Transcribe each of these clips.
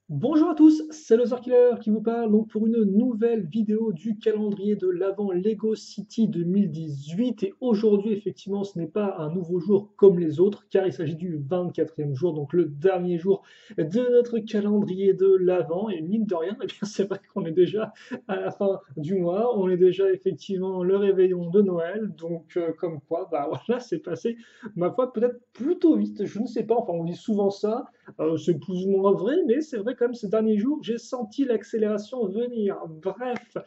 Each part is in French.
Bonjour à tous, c'est le Killer qui vous parle donc pour une nouvelle vidéo du calendrier de l'Avent Lego City 2018. Et aujourd'hui, effectivement, ce n'est pas un nouveau jour comme les autres, car il s'agit du 24e jour, donc le dernier jour de notre calendrier de l'Avent. Et mine de rien, eh bien, c'est vrai qu'on est déjà à la fin du mois, on est déjà effectivement le réveillon de Noël. Donc, comme quoi, bah voilà, c'est passé, ma foi, peut-être plutôt vite. Je ne sais pas, enfin, on dit souvent ça. C'est plus ou moins vrai, mais c'est vrai quand même ces derniers jours, j'ai senti l'accélération venir. Bref,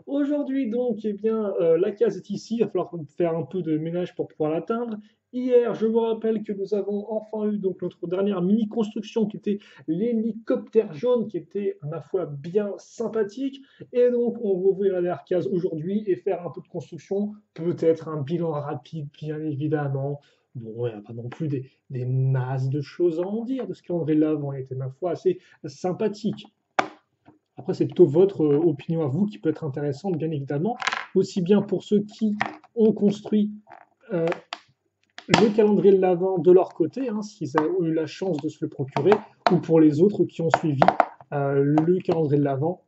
aujourd'hui donc, eh bien, la case est ici, il va falloir faire un peu de ménage pour pouvoir l'atteindre. Hier, je vous rappelle que nous avons enfin eu donc notre dernière mini-construction qui était l'hélicoptère jaune, qui était à ma foi bien sympathique. Et donc, on va ouvrir la dernière case aujourd'hui et faire un peu de construction, peut-être un bilan rapide, bien évidemment. Bon, il n'y a pas non plus des masses de choses à en dire de ce calendrier là avant. Il était, ma foi, assez sympathique. Après, c'est plutôt votre opinion à vous qui peut être intéressante, bien évidemment, aussi bien pour ceux qui ont construit euh, le calendrier de l'Avent de leur côté, hein, s'ils ont eu la chance de se le procurer, ou pour les autres qui ont suivi le calendrier de l'Avent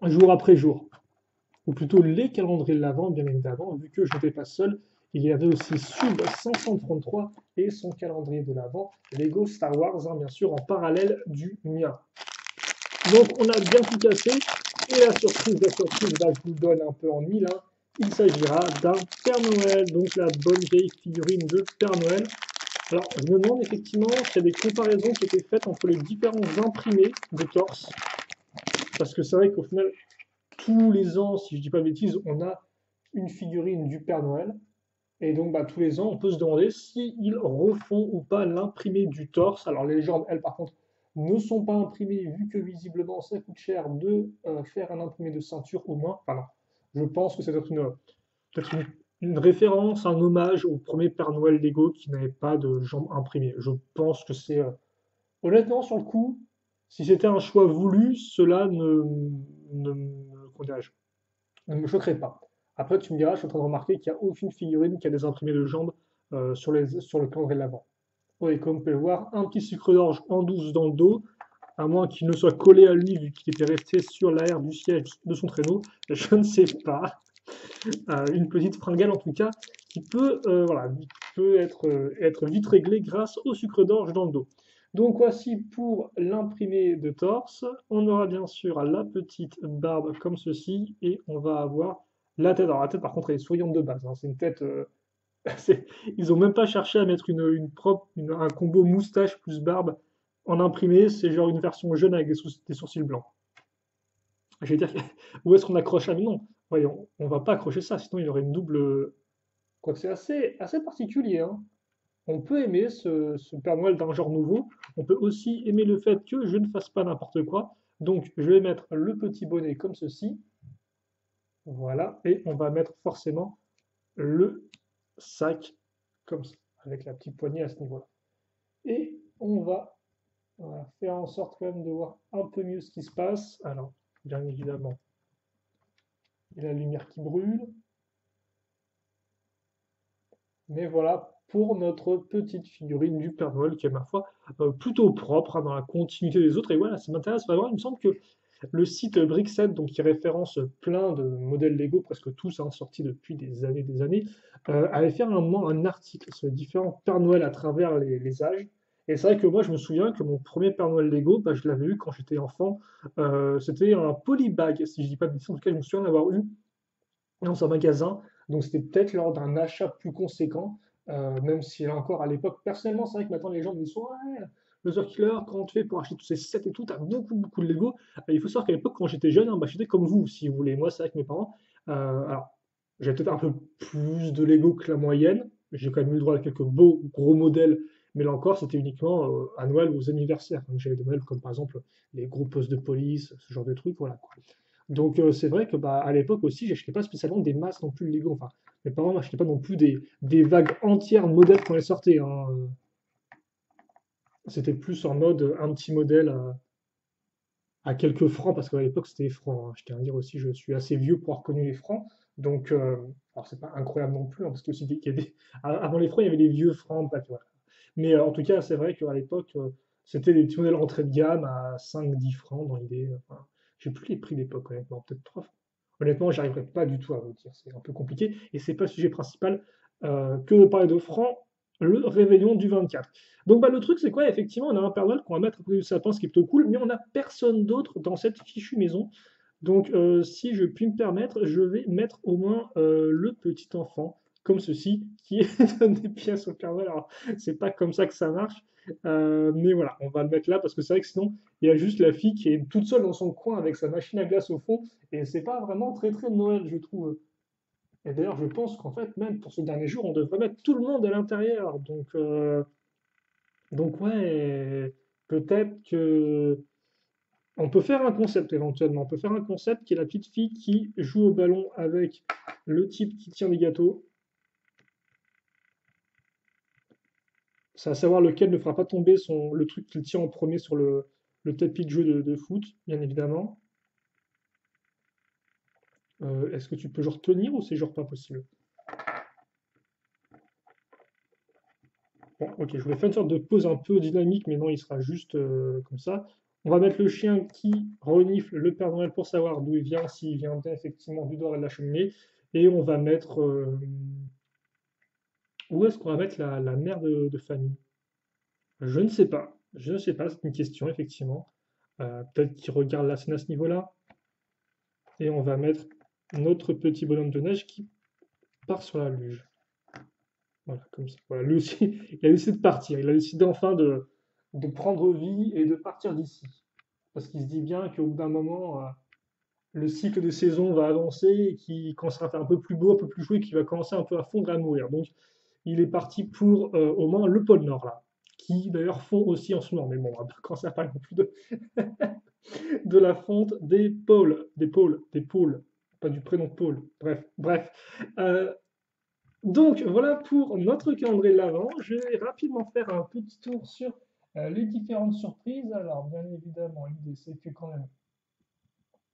jour après jour, ou plutôt les calendriers de l'Avent, bien évidemment, vu que je n'étais pas seul. Il y avait aussi Sub 533 et son calendrier de l'Avent, Lego Star Wars, hein, bien sûr, en parallèle du mien. Donc on a bien tout cassé, et la surprise, là, je vous donne un peu en mille, hein. Il s'agira d'un Père Noël, donc la bonne vieille figurine de Père Noël. Alors je me demande effectivement s'il y a des comparaisons qui étaient faites entre les différents imprimés de torse, parce que c'est vrai qu'au final, tous les ans, si je dis pas de bêtises, on a une figurine du Père Noël. Et donc, bah, tous les ans, on peut se demander s'ils refont ou pas l'imprimé du torse. Alors, les jambes, elles, par contre, ne sont pas imprimées, vu que visiblement, ça coûte cher de faire un imprimé de ceinture au moins. Enfin, non. Je pense que c'est peut-être une référence, un hommage au premier Père Noël Lego qui n'avait pas de jambes imprimées. Je pense que c'est. Honnêtement, sur le coup, si c'était un choix voulu, cela comment dirais-je, ne me choquerait pas. Après, tu me diras, je suis en train de remarquer qu'il n'y a aucune figurine qui a des imprimés de jambes sur le calendrier de l'avant. Oui, comme vous pouvez le voir, un petit sucre d'orge en douce dans le dos, à moins qu'il ne soit collé à lui vu qu'il était resté sur l'arrière du siège de son traîneau, je ne sais pas. Une petite fringale en tout cas, qui peut, voilà, peut être vite réglée grâce au sucre d'orge dans le dos. Donc voici pour l'imprimé de torse. On aura bien sûr la petite barbe comme ceci et on va avoir la tête. Alors la tête par contre elle est souriante de base, hein. C'est une tête. Ils n'ont même pas cherché à mettre un combo moustache plus barbe en imprimé. C'est genre une version jeune avec des sourcils blancs. Je vais dire, où est-ce qu'on accroche ça? Mais non, voyons, on va pas accrocher ça, sinon il y aurait une double. Quoique c'est assez particulier, hein. On peut aimer ce Père Noël d'un genre nouveau. On peut aussi aimer le fait que je ne fasse pas n'importe quoi. Donc je vais mettre le petit bonnet comme ceci. Voilà. Et on va mettre forcément le sac comme ça, avec la petite poignée à ce niveau-là. Et on va voilà, faire en sorte quand même de voir un peu mieux ce qui se passe. Alors, bien évidemment, il y a la lumière qui brûle. Mais voilà pour notre petite figurine du Père Noël qui est, ma foi, plutôt propre, hein, dans la continuité des autres. Et voilà, ça m'intéresse vraiment. Il me semble que le site Brickset, donc qui référence plein de modèles Lego, presque tous, hein, sortis depuis des années, avait fait un moment un article sur les différents Pères Noël à travers les âges. Et c'est vrai que moi, je me souviens que mon premier Père Noël Lego, bah, je l'avais eu quand j'étais enfant. C'était un polybag, si je dis pas de bêtises. En tout cas, je me souviens d'avoir eu dans un magasin. Donc c'était peut-être lors d'un achat plus conséquent, même si là encore à l'époque, personnellement, c'est vrai que maintenant les gens me disent ouais, le The Killer, comment tu fais pour acheter tous ces sets et tout, t'as beaucoup de Lego. Il faut savoir qu'à l'époque, quand j'étais jeune, hein, bah, j'étais comme vous, si vous voulez. Moi, c'est vrai que mes parents, alors j'avais peut-être un peu plus de Lego que la moyenne. J'ai quand même eu le droit à quelques beaux gros modèles, mais là encore, c'était uniquement à Noël ou aux anniversaires. Donc j'avais des modèles comme par exemple les gros postes de police, ce genre de trucs, voilà, quoi. Donc c'est vrai que bah, à l'époque aussi, j'achetais pas spécialement des masses non plus de Lego. Enfin, mes parents n'achetaient pas non plus des vagues entières de modèles quand elles sortaient, hein. C'était plus en mode un petit modèle à quelques francs, parce qu'à l'époque c'était les francs, hein. Je tiens à dire aussi, je suis assez vieux pour avoir connu les francs. Donc, alors c'est pas incroyable non plus, hein, parce que avant les francs, il y avait les vieux francs, bref, voilà. Mais en tout cas, c'est vrai qu'à l'époque, C'était des petits modèles entrée de gamme à 5-10 francs dans l'idée. Enfin, j'ai plus les prix d'époque, honnêtement, peut-être 3 francs. Honnêtement, j'arriverai pas du tout à vous dire, c'est un peu compliqué et c'est pas le sujet principal que de parler de francs, le réveillon du 24. Donc bah, le truc c'est quoi? Effectivement, on a un Père Noël qu'on va mettre à côté du sapin, ce qui est plutôt cool, mais on n'a personne d'autre dans cette fichue maison. Donc, si je puis me permettre, je vais mettre au moins le petit enfant, comme ceci, qui donne des pièces au Père Noël. Alors, c'est pas comme ça que ça marche, mais voilà, on va le mettre là parce que c'est vrai que sinon, il y a juste la fille qui est toute seule dans son coin avec sa machine à glace au fond, et c'est pas vraiment très très Noël, je trouve. Et d'ailleurs, je pense qu'en fait, même pour ce dernier jour, on devrait mettre tout le monde à l'intérieur. Donc ouais, peut-être que on peut faire un concept éventuellement. On peut faire un concept qui est la petite fille qui joue au ballon avec le type qui tient des gâteaux. C'est à savoir lequel ne fera pas tomber le truc qu'il tient en premier sur le tapis de jeu de foot, bien évidemment. Est-ce que tu peux genre tenir ou c'est genre pas possible? Bon, ok, je voulais faire une sorte de pause un peu dynamique, mais non, il sera juste comme ça. On va mettre le chien qui renifle le Père Noël pour savoir d'où il vient, s'il vient bien effectivement du dehors et de la cheminée. Et on va mettre où est-ce qu'on va mettre la mère de famille? Je ne sais pas. Je ne sais pas, c'est une question, effectivement. Peut-être qu'il regarde la scène à ce niveau-là. Et on va mettre notre petit bonhomme de neige qui part sur la luge. Voilà, comme ça. Voilà, lui aussi, il a décidé de partir. Il a décidé enfin de prendre vie et de partir d'ici. Parce qu'il se dit bien qu'au bout d'un moment, le cycle de saison va avancer et qu'il commencera à faire un peu plus beau, un peu plus chaud et qu'il va commencer un peu à fondre et à mourir. Donc, il est parti pour au moins le pôle Nord, là, qui d'ailleurs fond aussi en ce moment. Mais bon, on va pas commencer à parler non plus de la fonte des pôles, pas du prénom Paul. Bref, bref. Euh, donc, voilà pour notre calendrier de l'Avent. Je vais rapidement faire un petit tour sur les différentes surprises. Alors, bien évidemment, l'idée c'est que quand même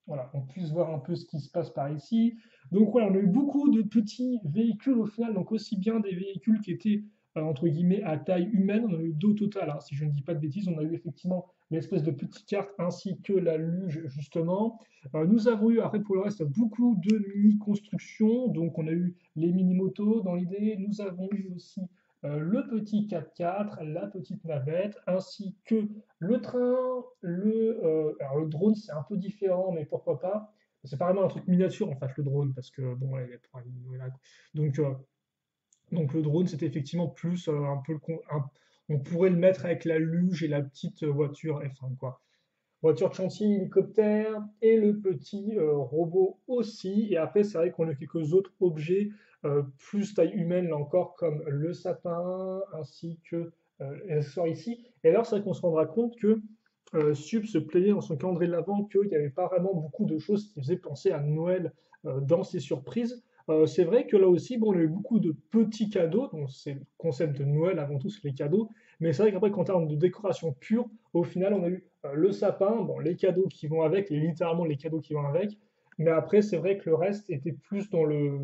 voilà, on puisse voir un peu ce qui se passe par ici. Donc voilà, on a eu beaucoup de petits véhicules au final, donc aussi bien des véhicules qui étaient entre guillemets à taille humaine, on a eu deux au total, hein, si je ne dis pas de bêtises, on a eu effectivement l'espèce de petite carte ainsi que la luge justement. Nous avons eu après pour le reste beaucoup de mini-constructions, donc on a eu les mini-motos dans l'idée, nous avons eu aussi le petit 4x4, la petite navette, ainsi que le train, alors le drone, c'est un peu différent, mais pourquoi pas. C'est pas vraiment un truc miniature en fait, le drone, parce que bon, ouais, voilà, quoi. Donc, euh, donc le drone, c'était effectivement plus un peu on pourrait le mettre avec la luge et la petite voiture F1, quoi. Voiture de chantier, hélicoptère et le petit robot aussi. Et après, c'est vrai qu'on a quelques autres objets plus taille humaine, là encore, comme le sapin ainsi que les accessoires ici. Et alors, c'est vrai qu'on se rendra compte que Sub se plaignait dans son calendrier de l'Avent qu'il n'y avait pas vraiment beaucoup de choses qui faisaient penser à Noël dans ses surprises. C'est vrai que là aussi, bon, on a eu beaucoup de petits cadeaux, donc c'est le concept de Noël avant tout, c'est les cadeaux. Mais c'est vrai qu'après, qu'en termes de décoration pure, au final, on a eu le sapin, bon, les cadeaux qui vont avec, et littéralement les cadeaux qui vont avec. Mais après, c'est vrai que le reste était plus dans le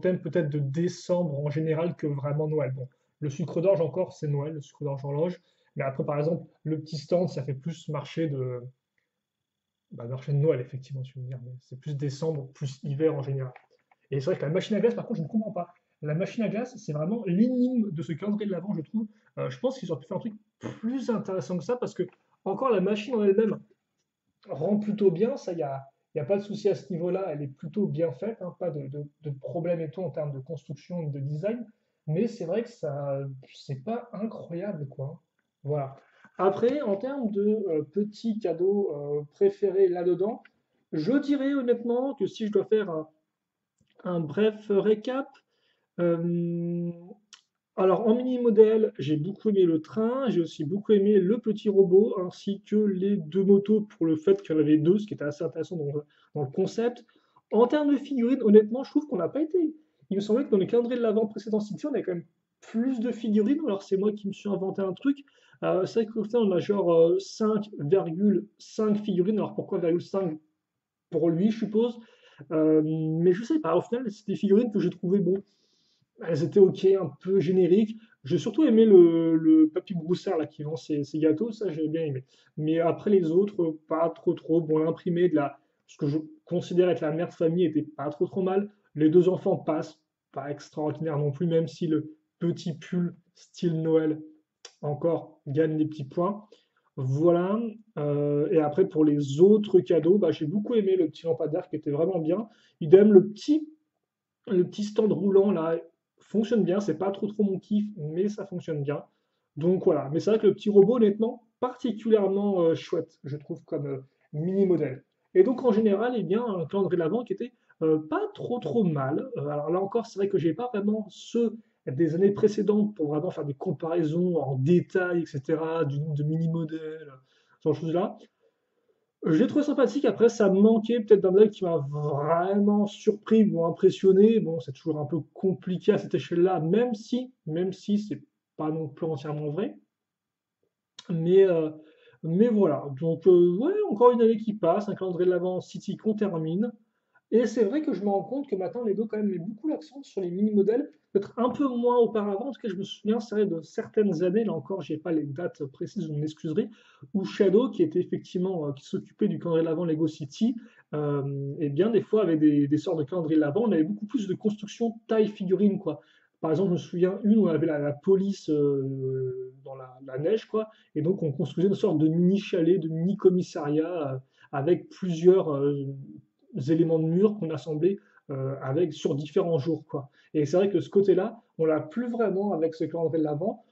thème peut-être de décembre en général que vraiment Noël. Bon, le sucre d'orge encore, c'est Noël, le sucre d'orge horloge. Mais après, par exemple, le petit stand, ça fait plus marché de Noël, effectivement, tu veux dire. Mais c'est plus décembre, plus hiver en général. Et c'est vrai que la machine à glace, par contre, je ne comprends pas. La machine à glace, c'est vraiment l'énigme de ce calendrier de l'Avent, je trouve. Je pense qu'ils auraient pu faire un truc plus intéressant que ça, parce que, encore, la machine en elle-même rend plutôt bien. Ça, y a pas de souci à ce niveau-là. Elle est plutôt bien faite, hein, pas de problème et tout en termes de construction et de design. Mais c'est vrai que ça, c'est pas incroyable, quoi. Voilà. Après, en termes de petits cadeaux préférés là-dedans, je dirais honnêtement que si je dois faire un bref récap, euh, alors en mini modèle, j'ai beaucoup aimé le train, j'ai aussi beaucoup aimé le petit robot, ainsi que les deux motos pour le fait qu'il y en avait deux, ce qui était assez intéressant dans le concept. En termes de figurines, honnêtement, je trouve qu'on n'a pas été. Il me semblait que dans les calendriers de l'avant précédent City, on avait quand même plus de figurines. Alors c'est moi qui me suis inventé un truc. C'est vrai qu'au final, on a genre 5,5 figurines. Alors pourquoi 5 pour lui, je suppose. Mais je sais pas, au final, c'est des figurines que j'ai trouvé bon. Elles étaient ok, un peu génériques. J'ai surtout aimé le Papy Broussard là, qui vend ses gâteaux, ça j'ai bien aimé. Mais après les autres, pas trop trop. Bon, l'imprimé de ce que je considère être la mère de famille était pas trop trop mal. Les deux enfants passent, pas extraordinaire non plus, même si le petit pull style Noël encore gagne des petits points. Voilà. Et après, pour les autres cadeaux, bah, j'ai beaucoup aimé le petit lampadaire qui était vraiment bien. Idem, le petit stand roulant là fonctionne bien. C'est pas trop trop mon kiff, mais ça fonctionne bien. Donc voilà. Mais c'est vrai que le petit robot, honnêtement, particulièrement chouette, je trouve, comme mini modèle. Et donc en général, eh bien, un calendrier de l'Avent qui était pas trop trop mal. Alors là encore, c'est vrai que j'ai pas vraiment ceux des années précédentes pour vraiment faire des comparaisons en détail, etc., du nombre de mini modèles, ce genre de choses-là. J'ai trouvé sympathique. Après, ça manquait peut-être d'un modèle qui m'a vraiment surpris ou impressionné. Bon, c'est toujours un peu compliqué à cette échelle-là, même si c'est pas non plus entièrement vrai. Mais, euh, mais voilà. Donc, ouais, encore une année qui passe, un calendrier de l'Avent City qu'on termine. Et c'est vrai que je me rends compte que maintenant, Lego quand même met beaucoup l'accent sur les mini-modèles, peut-être un peu moins auparavant. En tout cas, je me souviens, c'est vrai, de certaines années, là encore, j'ai pas les dates précises, vous m'excuserez, où Shadow, qui était effectivement, qui s'occupait du calendrier de l'Avent Lego City, et bien des fois avait des sortes de calendrier de l'Avent, on avait beaucoup plus de construction taille figurine, quoi. Par exemple, je me souviens une où on avait la police dans la neige, quoi, et donc on construisait une sorte de mini chalet, de mini commissariat avec plusieurs éléments de mur qu'on assemblait avec sur différents jours, quoi. Et c'est vrai que ce côté-là, on l'a plus vraiment avec ce calendrier de l'Avent.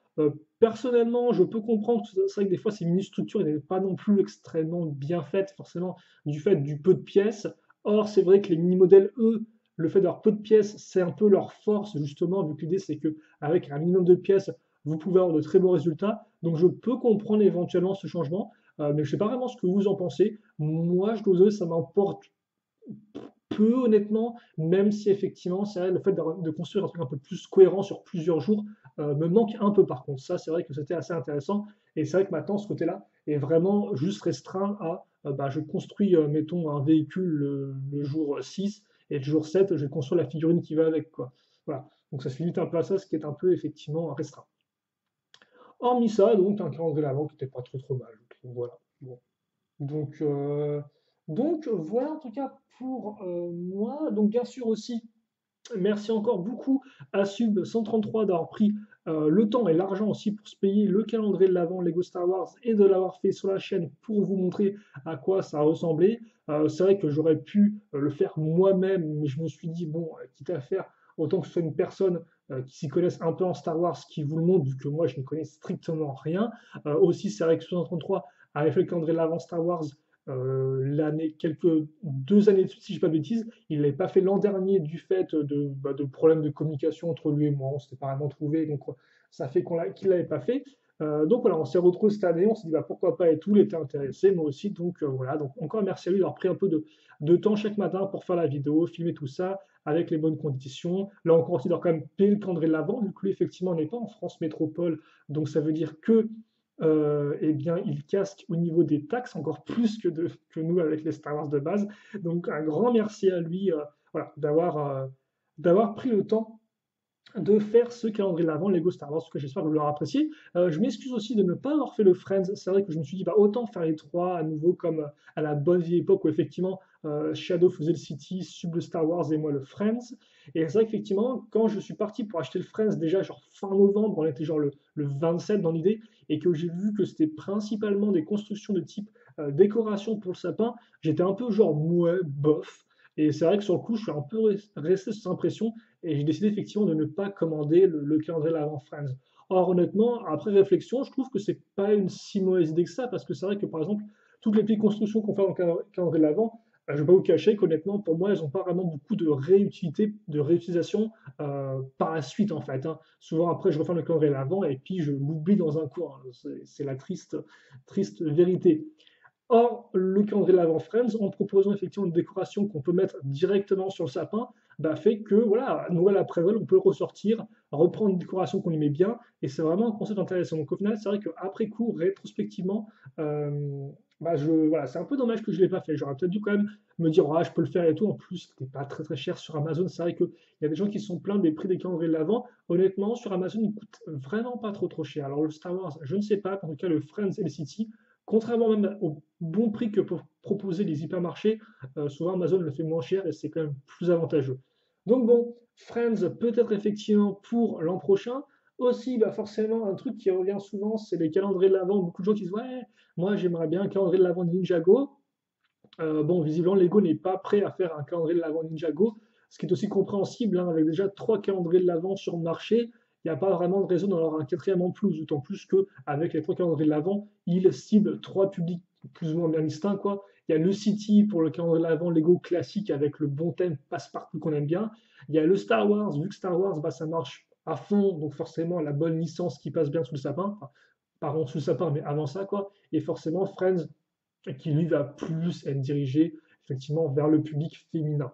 Personnellement, je peux comprendre que c'est vrai que des fois ces mini-structures n'étaient pas non plus extrêmement bien faites, forcément du fait du peu de pièces. Or, c'est vrai que les mini-modèles, eux, le fait d'avoir peu de pièces, c'est un peu leur force, justement, vu que l'idée c'est que avec un minimum de pièces, vous pouvez avoir de très beaux résultats. Donc, je peux comprendre éventuellement ce changement, mais je ne sais pas vraiment ce que vous en pensez. Moi, je dois vous avouer, ça m'importe peu honnêtement, même si effectivement, c'est vrai, le fait de construire un truc un peu plus cohérent sur plusieurs jours me manque un peu par contre. Ça, c'est vrai que c'était assez intéressant. Et c'est vrai que maintenant, ce côté-là est vraiment juste restreint à bah, je construis, mettons, un véhicule le jour 6 et le jour 7, je construis la figurine qui va avec, quoi. Voilà. Donc ça se limite un peu à ça, ce qui est un peu effectivement restreint. Hormis ça, donc un calendrier d'avant qui n'était pas trop trop mal, je trouve. Voilà. Bon. Donc, euh, donc voilà en tout cas pour moi. Donc bien sûr aussi, merci encore beaucoup à Sub133 d'avoir pris le temps et l'argent aussi pour se payer le calendrier de l'avant Lego Star Wars et de l'avoir fait sur la chaîne pour vous montrer à quoi ça ressemblait. C'est vrai que j'aurais pu le faire moi-même, mais je me suis dit, bon, quitte à faire, autant que ce soit une personne qui s'y connaisse un peu en Star Wars qui vous le montre, vu que moi je ne connais strictement rien. Aussi, c'est vrai que Sub133 avait fait le calendrier de l'avant Star Wars quelques 2 années de suite, si je ne dis pas de bêtises. Il ne l'avait pas fait l'an dernier du fait de problèmes de communication entre lui et moi. On ne s'était pas vraiment trouvé, donc ça fait qu'il ne l'avait pas fait. Donc voilà, on s'est retrouvés cette année, on s'est dit bah, pourquoi pas et tout, il était intéressé, moi aussi. Donc voilà, donc encore merci à lui d'avoir pris un peu de temps chaque matin pour faire la vidéo, filmer tout ça avec les bonnes conditions. Là encore aussi d'avoir quand même payé le calendrier de l'avant, vu que lui effectivement n'est pas en France métropole, donc ça veut dire que eh bien, il casque au niveau des taxes encore plus que nous avec les Star Wars de base. Donc un grand merci à lui voilà, d'avoir pris le temps de faire ce calendrier de l'avant Lego Star Wars, que j'espère que vous l'aurez apprécié. Je m'excuse aussi de ne pas avoir fait le Friends. C'est vrai que je me suis dit, bah, autant faire les trois à nouveau comme à la bonne vieille époque où effectivement Shadow faisait le City, Sub le Star Wars et moi le Friends. Et c'est vrai qu'effectivement, quand je suis parti pour acheter le Friends, déjà genre fin novembre, on était genre le 27 dans l'idée, et que j'ai vu que c'était principalement des constructions de type décoration pour le sapin, j'étais un peu genre ouais, bof. Et c'est vrai que sur le coup, je suis un peu resté sur cette impression et j'ai décidé effectivement de ne pas commander le calendrier de l'Avent Friends. Or, honnêtement, après réflexion, je trouve que c'est pas une si mauvaise idée que ça, parce que c'est vrai que par exemple, toutes les petites constructions qu'on fait dans le calendrier de l'Avent, je ne vais pas vous cacher qu'honnêtement, pour moi, elles n'ont pas vraiment beaucoup de réutilité, de réutilisation par la suite en fait, hein. Souvent après, je refais le calendrier de l'Avent et puis je l'oublie dans un coin. C'est la triste vérité. Or, le calendrier de l'Avent Friends, en proposant effectivement une décoration qu'on peut mettre directement sur le sapin, bah, fait que voilà, Noël après Noël, on peut le ressortir, reprendre une décoration qu'on aimait bien, et c'est vraiment un concept intéressant. Donc au final, c'est vrai qu'après coup, rétrospectivement, bah, voilà, c'est un peu dommage que je ne l'ai pas fait. J'aurais peut-être dû quand même me dire, ah, je peux le faire et tout. En plus, c'était pas très très cher sur Amazon. C'est vrai qu'il y a des gens qui se sont plaints des prix des calendriers de l'Avent. Honnêtement, sur Amazon, ils coûtent vraiment pas trop trop cher. Alors le Star Wars, je ne sais pas. En tout cas, le Friends et le City, contrairement même au bon prix que peuvent proposer les hypermarchés, souvent Amazon le fait moins cher et c'est quand même plus avantageux. Donc bon, Friends peut-être effectivement pour l'an prochain. Aussi, bah forcément, un truc qui revient souvent, c'est les calendriers de l'Avent. Beaucoup de gens qui disent, ouais, moi j'aimerais bien un calendrier de l'Avent Ninjago. Bon, visiblement, Lego n'est pas prêt à faire un calendrier de l'Avent Ninjago, ce qui est aussi compréhensible, hein, avec déjà 3 calendriers de l'Avent sur le marché. Il n'y a pas vraiment de raison d'en avoir un quatrième en plus, d'autant plus qu'avec les 3 calendriers de l'Avent, ils ciblent 3 publics plus ou moins bien distincts, quoi. Il y a le City pour le calendrier de l'Avent Lego classique avec le bon thème passe-partout qu'on aime bien. Il y a le Star Wars, vu que Star Wars, bah, ça marche à fond, donc forcément la bonne licence qui passe bien sous le sapin. Enfin, pardon, sous le sapin, mais avant ça, quoi. Et forcément, Friends, qui lui va plus être dirigé effectivement vers le public féminin.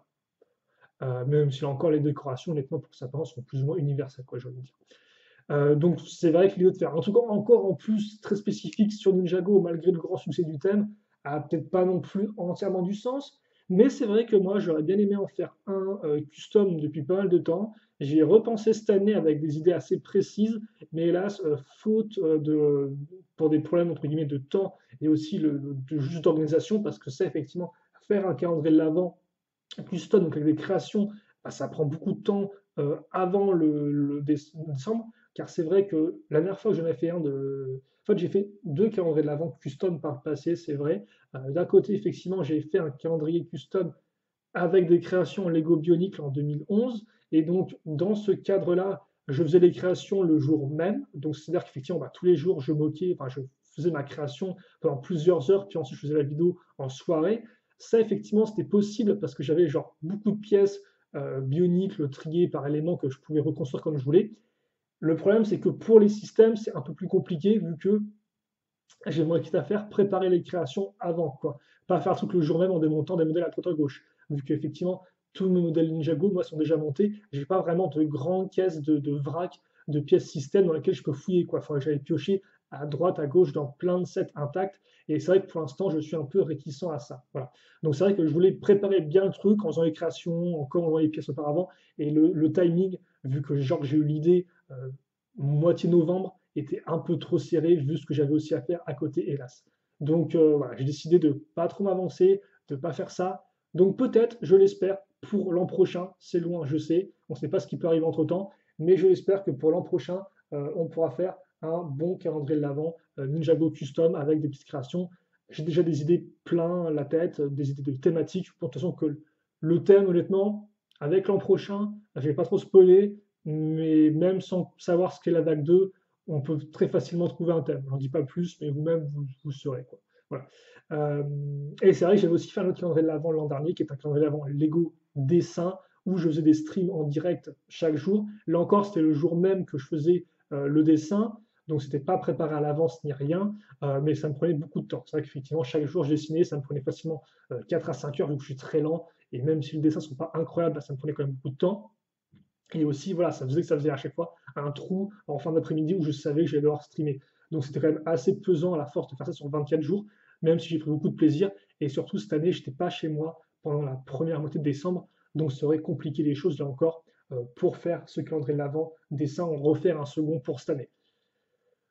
Même si là encore les décorations, honnêtement, pour sa part, sont plus ou moins universelles, quoi, j'ai envie de dire. Donc c'est vrai que l'idée de faire un truc encore en plus très spécifique sur Ninjago, malgré le grand succès du thème, a peut-être pas non plus entièrement du sens. Mais c'est vrai que moi, j'aurais bien aimé en faire un custom depuis pas mal de temps. J'y ai repensé cette année avec des idées assez précises, mais hélas, faute pour des problèmes entre guillemets de temps et aussi juste d'organisation, parce que ça, effectivement, faire un calendrier de l'avant custom, donc avec des créations, bah, ça prend beaucoup de temps avant le décembre, car c'est vrai que la dernière fois que j'en ai fait un de. En fait, j'ai fait 2 calendriers de l'avant custom par le passé, c'est vrai. D'un côté, effectivement, j'ai fait un calendrier custom avec des créations Lego Bionicle en 2011. Et donc, dans ce cadre-là, je faisais les créations le jour même. Donc, c'est-à-dire qu'effectivement, bah, tous les jours, je moquais, enfin, je faisais ma création pendant plusieurs heures, puis ensuite, je faisais la vidéo en soirée. Ça, effectivement, c'était possible parce que j'avais genre beaucoup de pièces Bionicle triées par éléments que je pouvais reconstruire comme je voulais. Le problème, c'est que pour les systèmes, c'est un peu plus compliqué vu que j'aimerais quitte à faire préparer les créations avant, quoi. Pas faire le truc le jour même en démontant des modèles à droite à gauche. Vu qu'effectivement, tous mes modèles Ninjago, moi, sont déjà montés. J'ai pas vraiment de grandes caisses de vrac, de pièces système dans lesquelles je peux fouiller, quoi. Faudrait que j'aille piocher à droite, à gauche, dans plein de sets intacts. Et c'est vrai que pour l'instant, je suis un peu réticent à ça. Voilà. Donc c'est vrai que je voulais préparer bien le truc en faisant les créations, en commandant les pièces auparavant. Et le timing, vu que genre j'ai eu l'idée moitié novembre, était un peu trop serré vu ce que j'avais aussi à faire à côté, hélas. Donc voilà, j'ai décidé de pas trop m'avancer, de pas faire ça. Donc peut-être, je l'espère, pour l'an prochain, c'est loin, je sais, on ne sait pas ce qui peut arriver entre-temps, mais je l'espère que pour l'an prochain, on pourra faire un bon calendrier de l'Avent Ninjago Custom avec des petites créations. J'ai déjà des idées plein la tête, des idées de thématiques. Pour de toute façon que le thème, honnêtement, avec l'an prochain, je vais pas trop spoiler, mais même sans savoir ce qu'est la vague 2, on peut très facilement trouver un thème. J'en dis pas plus, mais vous-même, vous saurez, quoi. Voilà. Euh, et c'est vrai que j'avais aussi fait un autre calendrier de l'Avent l'an dernier, qui est un calendrier de l'Avent Lego dessin, où je faisais des streams en direct chaque jour. Là encore, c'était le jour même que je faisais le dessin, donc c'était pas préparé à l'avance ni rien, mais ça me prenait beaucoup de temps. C'est vrai qu'effectivement, chaque jour, je dessinais, ça me prenait facilement 4 à 5 heures, vu que je suis très lent, et même si les dessins ne sont pas incroyables, bah, ça me prenait quand même beaucoup de temps. Et aussi, voilà, ça faisait à chaque fois un trou en fin d'après-midi où je savais que j'allais devoir streamer. Donc c'était quand même assez pesant à la force de faire ça sur 24 jours, même si j'ai pris beaucoup de plaisir. Et surtout, cette année, je n'étais pas chez moi pendant la première moitié de décembre, donc ça aurait compliqué les choses là encore pour faire ce calendrier de l'avant, dessin, en refaire un second pour cette année.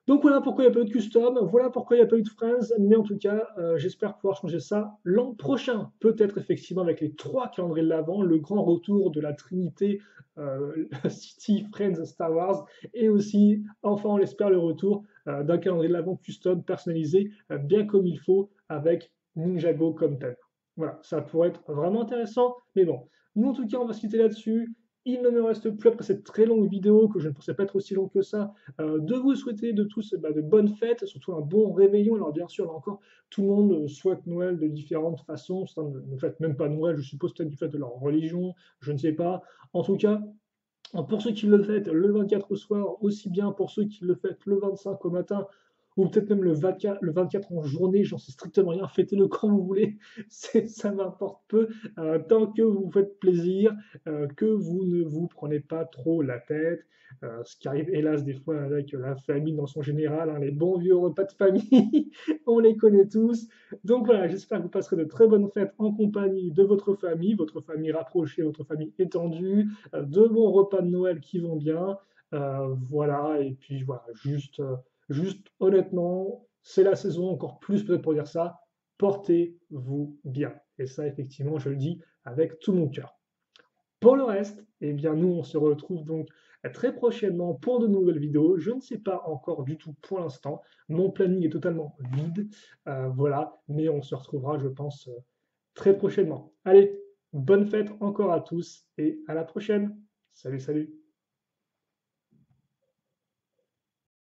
Donc voilà pourquoi il n'y a pas eu de custom, voilà pourquoi il n'y a pas eu de Friends, mais en tout cas, j'espère pouvoir changer ça l'an prochain. Peut-être effectivement avec les 3 calendriers de l'Avent, le grand retour de la Trinité City, Friends, Star Wars, et aussi, enfin on l'espère, le retour d'un calendrier de l'Avent custom personnalisé, bien comme il faut, avec Ninjago comme thème. Voilà, ça pourrait être vraiment intéressant, mais bon, nous en tout cas on va se quitter là-dessus. Il ne me reste plus après cette très longue vidéo, que je ne pensais pas être aussi longue que ça, de vous souhaiter de tous de bonnes fêtes, surtout un bon réveillon. Alors bien sûr, là encore, tout le monde souhaite Noël de différentes façons. Certains ne fêtent même pas Noël, je suppose peut-être du fait de leur religion, je ne sais pas. En tout cas, pour ceux qui le fêtent le 24 au soir, aussi bien pour ceux qui le fêtent le 25 au matin, ou peut-être même le 24 en journée, j'en sais strictement rien, fêtez-le quand vous voulez, ça m'importe peu, tant que vous vous faites plaisir, que vous ne vous prenez pas trop la tête, ce qui arrive hélas des fois avec la famille dans son général, hein, les bons vieux repas de famille, on les connaît tous. Donc voilà, j'espère que vous passerez de très bonnes fêtes en compagnie de votre famille rapprochée, votre famille étendue, de bons repas de Noël qui vont bien. Voilà, et puis voilà, juste honnêtement, c'est la saison, encore plus peut-être pour dire ça, portez-vous bien. Et ça, effectivement, je le dis avec tout mon cœur. Pour le reste, eh bien, nous, on se retrouve donc très prochainement pour de nouvelles vidéos. Je ne sais pas encore du tout pour l'instant. Mon planning est totalement vide. Voilà, mais on se retrouvera, je pense, très prochainement. Allez, bonne fête encore à tous et à la prochaine. Salut, salut.